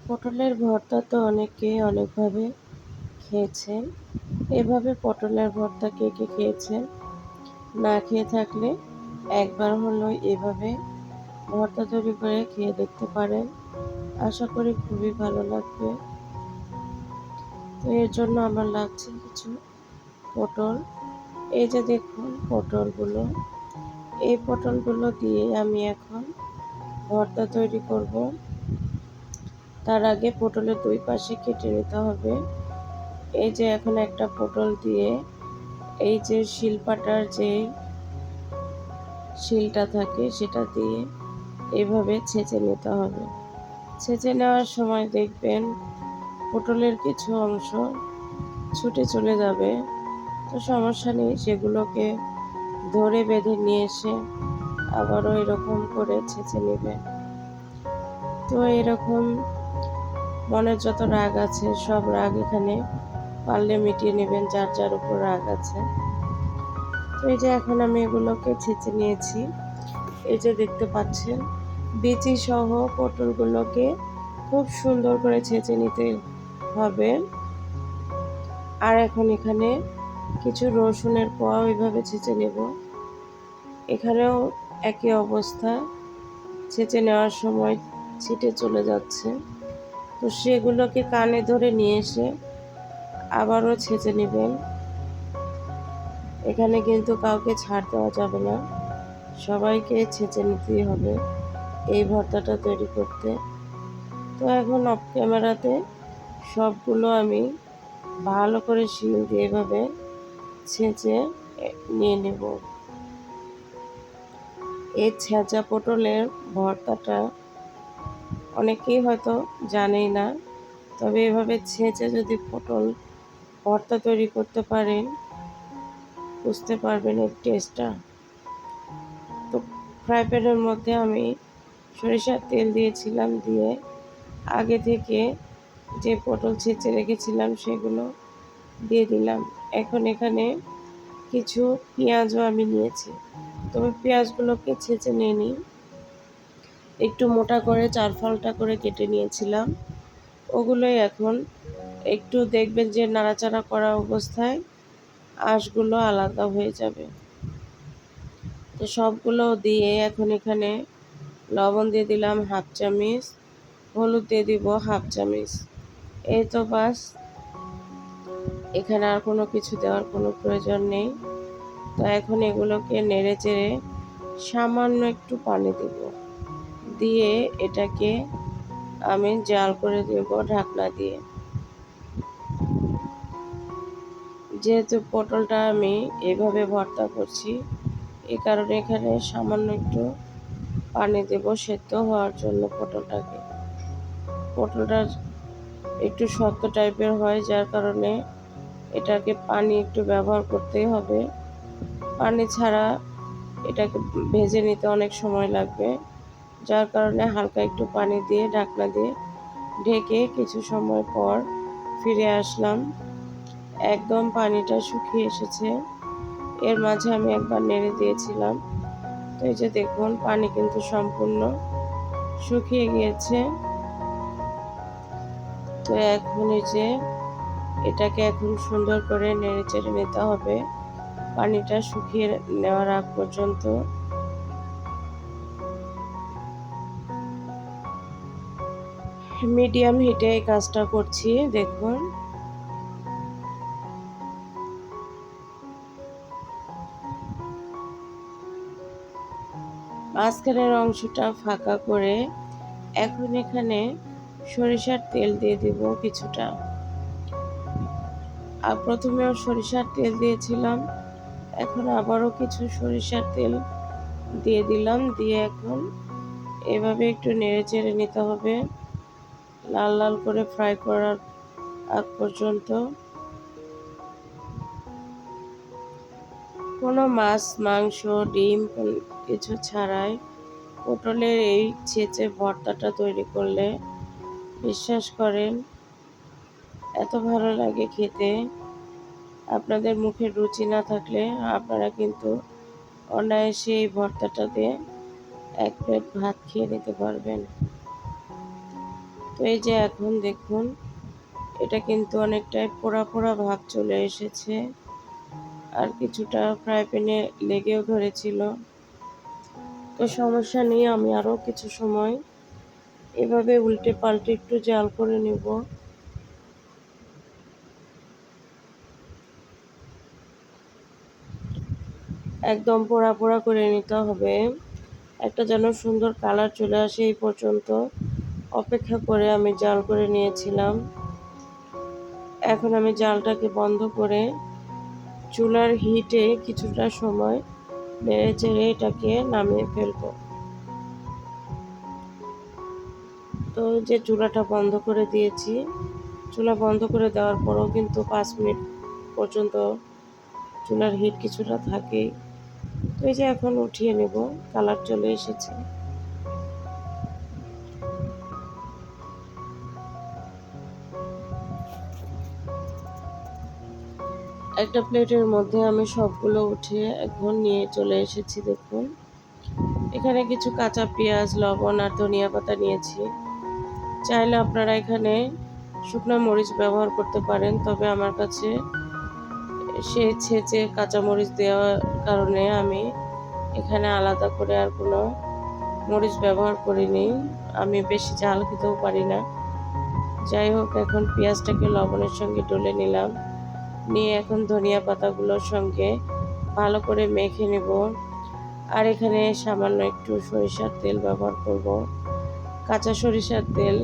পটলের ভর্তা তো অনেকেই অনেকভাবে খেয়েছেন। এভাবে পটলের ভর্তা কে কে খেয়েছেন? না খেয়ে থাকলে একবার হলেও এভাবে ভর্তা তৈরি করে খেয়ে দেখতে পারেন। আশা করি খুবই ভালো লাগবে। তো এর জন্য আমার লাগছে কিছু পটল। এই যে দেখুন পটলগুলো, এই পটলগুলো দিয়ে আমি এখন ভর্তা তৈরি করব। তার আগে পটলের দুই পাশে কেটে নিতে হবে। এই যে এখন একটা পটল দিয়ে এই যে শিলপাটার যে শিলটা থাকে সেটা দিয়ে এভাবে ছেঁচে নিতে হবে। ছেঁচে নেওয়ার সময় দেখবেন পটলের কিছু অংশ ছুটে চলে যাবে, তো সমস্যা নেই, সেগুলোকে ধরে বেঁধে নিয়ে এসে আবারও এরকম করে ছেঁচে নেবেন। তো এরকম মনের যত রাগ আছে সব রাগ এখানে পারলে মিটিয়ে নেবেন, যার যার উপর রাগ আছে। তো এই যে এখন আমি এগুলোকে ছেঁচে নিয়েছি। এই যে দেখতে পাচ্ছেন বিচি সহ পটলগুলোকে খুব সুন্দর করে ছেঁচে নিতে হবে। আর এখন এখানে কিছু রসুনের কোয়া ওইভাবে ছেঁচে নেব। এখানেও একই অবস্থা, ছেঁচে নেওয়ার সময় ছিটে চলে যাচ্ছে, তো সেগুলোকে কানে ধরে নিয়ে এসে আবারও ছেঁচে নেবেন। এখানে কিন্তু কাউকে ছাড় দেওয়া যাবে না, সবাইকে ছেঁচে নিতেই হবে এই ভর্তাটা তৈরি করতে। তো এখন অফ ক্যামেরাতে সবগুলো আমি ভালো করে শিল দিয়ে এভাবে ছেঁচে নিয়ে নেব। এই ছেঁচা পটলের ভর্তাটা অনেকেই হয়তো জানেই না, তবে এভাবে ছেঁচে যদি পটল ভর্তা তৈরি করতে পারেন বুঝতে পারবেন এর টেস্টটা। তো ফ্রাই প্যানের মধ্যে আমি সরিষার তেল দিয়েছিলাম, দিয়ে আগে থেকে যে পটল ছেঁচে রেখেছিলাম সেগুলো দিয়ে দিলাম। এখন এখানে কিছু পেঁয়াজও আমি নিয়েছি, তবে পেঁয়াজগুলোকে ছেঁচে নিয়ে নিই, একটু মোটা করে 4 ফালটা করে কেটে নিয়েছিলাম। ওগুলোই এখন একটু দেখবেন যে নাড়াচাড়া করা অবস্থায় আঁশগুলো আলাদা হয়ে যাবে। তো সবগুলো দিয়ে এখন এখানে লবণ দিয়ে দিলাম 1/2 চামচ, হলুদ দিয়ে দিব 1/2 চামচ। এই তো বাস, এখানে আর কোনো কিছু দেওয়ার কোনো প্রয়োজন নেই। তো এখন এগুলোকে নেড়ে চেড়ে সামান্য একটু পানি দেব, দিয়ে এটাকে আমি জাল করে দেব ঢাকনা দিয়ে। যেহেতু পটলটা আমি এভাবে ভর্তা করছি, এই কারণে এখানে সামান্য একটু পানি দেব সেদ্ধ হওয়ার জন্য। পটলটা একটু শক্ত টাইপের হয়, যার কারণে এটাকে পানি একটু ব্যবহার করতেই হবে। পানি ছাড়া এটাকে ভেজে নিতে অনেক সময় লাগবে, যার কারণে হালকা একটু পানি দিয়ে ঢাকনা দিয়ে ঢেকে কিছু সময় পর ফিরে আসলাম। একদম পানিটা শুকিয়ে এসেছে, এর মাঝে আমি একবার নেড়ে দিয়েছিলাম। তো এই যে দেখুন পানি কিন্তু সম্পূর্ণ শুকিয়ে গিয়েছে। তো এখন এই যে এটাকে এখন সুন্দর করে নেড়ে চেড়ে নিতে হবে পানিটা শুকিয়ে নেওয়ার আগ পর্যন্ত। মিডিয়াম হিটে এই কাজটা করছি। দেখুন মাঝখানের অংশটা ফাঁকা করে এখন এখানে সরিষার তেল দিয়ে দিব কিছুটা। আর প্রথমেও সরিষার তেল দিয়েছিলাম, এখন আবারও কিছু সরিষার তেল দিয়ে দিলাম, দিয়ে এখন এভাবে একটু নেড়ে চেড়ে নিতে হবে লাল লাল করে ফ্রাই করার আগ পর্যন্ত। কোনো মাছ মাংস ডিম কিছু ছাড়াই পটলের এই ছেঁচে ভর্তাটা তৈরি করলে বিশ্বাস করেন এত ভালো লাগে খেতে। আপনাদের মুখে রুচি না থাকলে আপনারা কিন্তু অনায়াসে এই ভর্তাটা দিয়ে 1 প্লেট ভাত খেয়ে নিতে পারবেন। তো এই যে এখন দেখুন এটা কিন্তু অনেকটাই পোড়া পোড়া ভাব চলে এসেছে, আর কিছুটা ফ্রাই প্যানে লেগেও ধরেছিল। তো সমস্যা নেই, আমি আরও কিছু সময় এভাবে উল্টে পাল্টে একটু জাল করে নেব। একদম পোড়া পোড়া করে নিতে হবে, একটা যেন সুন্দর কালার চলে আসে এই পর্যন্ত অপেক্ষা করে আমি জাল করে নিয়েছিলাম। এখন আমি জালটাকে বন্ধ করে চুলার হিটে কিছুটা সময় নেড়ে চেড়ে এটাকে নামিয়ে ফেলবো। তো যে চুলাটা বন্ধ করে দিয়েছি, চুলা বন্ধ করে দেওয়ার পরও কিন্তু 5 মিনিট পর্যন্ত চুলার হিট কিছুটা থাকেই। তো এই যে এখন উঠিয়ে নেব, কালার চলে এসেছে। একটা প্লেটের মধ্যে আমি সবগুলো উঠিয়ে এখন নিয়ে চলে এসেছি। দেখুন এখানে কিছু কাঁচা পেঁয়াজ, লবণ আর ধনিয়া পাতা নিয়েছি। চাইলে আপনারা এখানে শুকনো মরিচ ব্যবহার করতে পারেন, তবে আমার কাছে সে ছেঁচে কাঁচামরিচ দেওয়ার কারণে আমি এখানে আলাদা করে আর কোনো মরিচ ব্যবহার করিনি। আমি বেশি ঝাল খেতেও পারি না। যাই হোক, এখন পেঁয়াজটাকে লবণের সঙ্গে ডলে নিলাম, নিয়ে এখন ধনিয়া পাতাগুলোর সঙ্গে ভালো করে মেখে নেব। আর এখানে সামান্য একটু সরিষার তেল ব্যবহার করব। কাঁচা সরিষার তেল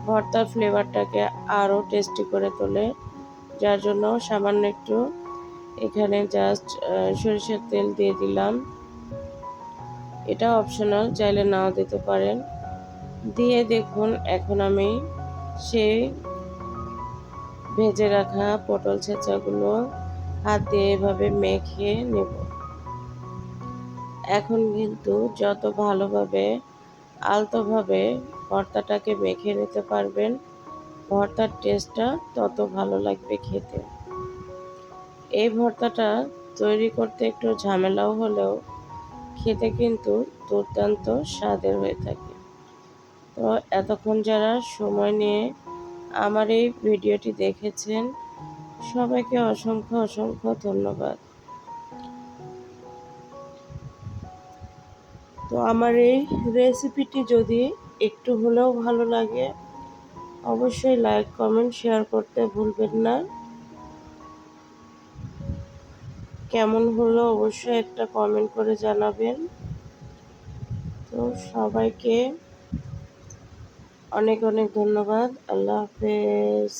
ভর্তার ফ্লেভারটাকে আরও টেস্টি করে তোলে, যার জন্য সামান্য একটু এখানে জাস্ট সরিষার তেল দিয়ে দিলাম। এটা অপশনাল, চাইলে নাও দিতে পারেন। দিয়ে দেখুন এখন আমি সেই ভেজে রাখা পটল ছেঁচাগুলো হাত দিয়ে এভাবে মেখে নেব। এখন কিন্তু যত ভালোভাবে আলতোভাবে ভর্তাটাকে মেখে নিতে পারবেন, ভর্তার টেস্টটা তত ভালো লাগবে খেতে। এই ভর্তাটা তৈরি করতে একটু ঝামেলাও হলেও খেতে কিন্তু দুর্দান্ত স্বাদের হয়ে থাকে। তো এতক্ষণ যারা সময় নিয়ে আমার এই ভিডিওটি দেখেছেন, সবাইকে অসংখ্য অসংখ্য ধন্যবাদ। তো আমার এই রেসিপিটি যদি একটু হলেও ভালো লাগে, অবশ্যই লাইক, কমেন্ট, শেয়ার করতে ভুলবেন না। কেমন হলো অবশ্যই একটা কমেন্ট করে জানাবেন। তো সবাইকে অনেক অনেক ধন্যবাদ। আল্লাহ হাফেজ।